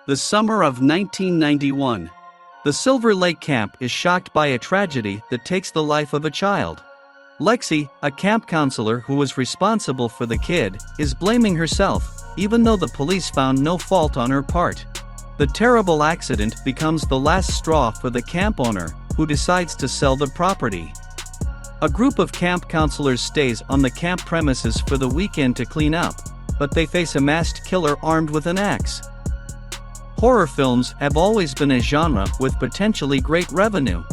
The summer of 1991. The Silver Lake camp is shocked by a tragedy that takes the life of a child. Lexi, a camp counselor who was responsible for the kid, is blaming herself, even though the police found no fault on her part. The terrible accident becomes the last straw for the camp owner, who decides to sell the property. A group of camp counselors stays on the camp premises for the weekend to clean up, but they face a masked killer armed with an axe. Horror films have always been a genre with potentially great revenue.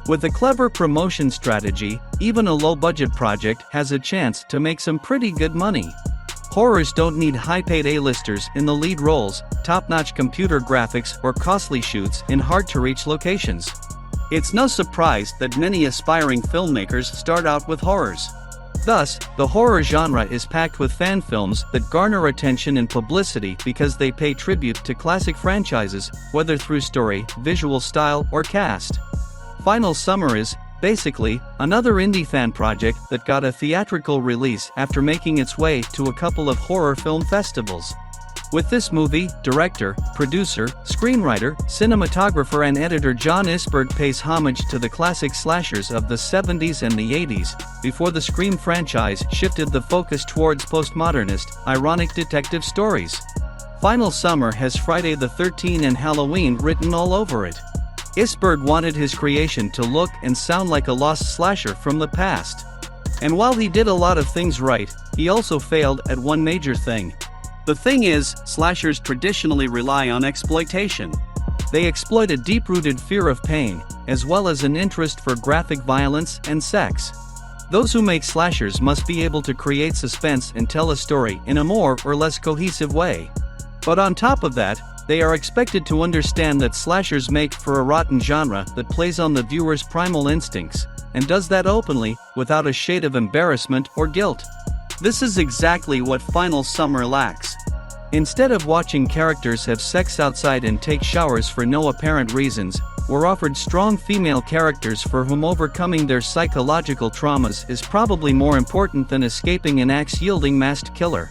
With a clever promotion strategy, even a low-budget project has a chance to make some pretty good money. Horrors don't need high-paid A-listers in the lead roles, top-notch computer graphics, or costly shoots in hard-to-reach locations. It's no surprise that many aspiring filmmakers start out with horrors. Thus, the horror genre is packed with fan films that garner attention and publicity because they pay tribute to classic franchises, whether through story, visual style, or cast. Final Summer is, basically, another indie fan project that got a theatrical release after making its way to a couple of horror film festivals. With this movie, director, producer, screenwriter, cinematographer and editor John Isberg pays homage to the classic slashers of the 70s and the 80s, before the Scream franchise shifted the focus towards postmodernist, ironic detective stories. Final Summer has Friday the 13th and Halloween written all over it. Isberg wanted his creation to look and sound like a lost slasher from the past. And while he did a lot of things right, he also failed at one major thing. The thing is, slashers traditionally rely on exploitation. They exploit a deep-rooted fear of pain, as well as an interest for graphic violence and sex. Those who make slashers must be able to create suspense and tell a story in a more or less cohesive way. But on top of that, they are expected to understand that slashers make for a rotten genre that plays on the viewer's primal instincts, and does that openly, without a shade of embarrassment or guilt. This is exactly what Final Summer lacks. Instead of watching characters have sex outside and take showers for no apparent reasons, we're offered strong female characters for whom overcoming their psychological traumas is probably more important than escaping an axe-wielding masked killer.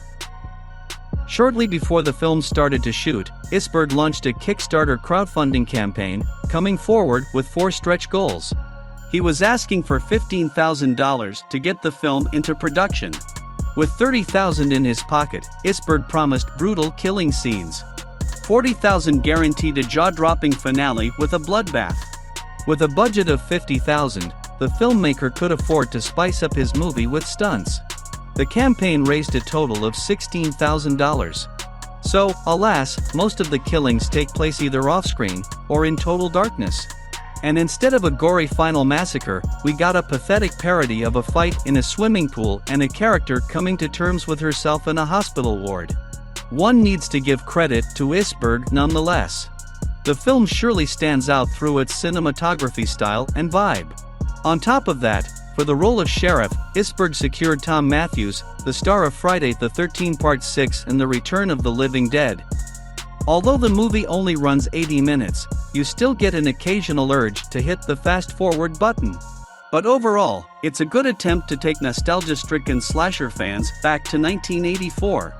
Shortly before the film started to shoot, Isberg launched a Kickstarter crowdfunding campaign, coming forward with 4 stretch goals. He was asking for $15,000 to get the film into production. With $30,000 in his pocket, Isberg promised brutal killing scenes. $40,000 guaranteed a jaw-dropping finale with a bloodbath. With a budget of $50,000, the filmmaker could afford to spice up his movie with stunts. The campaign raised a total of $16,000. So, alas, most of the killings take place either off-screen, or in total darkness. And instead of a gory final massacre, we got a pathetic parody of a fight in a swimming pool and a character coming to terms with herself in a hospital ward. One needs to give credit to Isberg nonetheless. The film surely stands out through its cinematography style and vibe. On top of that, for the role of Sheriff, Isberg secured Thom Mathews, the star of Friday the 13th Part 6 and The Return of the Living Dead. Although the movie only runs 80 minutes, you still get an occasional urge to hit the fast-forward button. But overall, it's a good attempt to take nostalgia-stricken slasher fans back to 1984.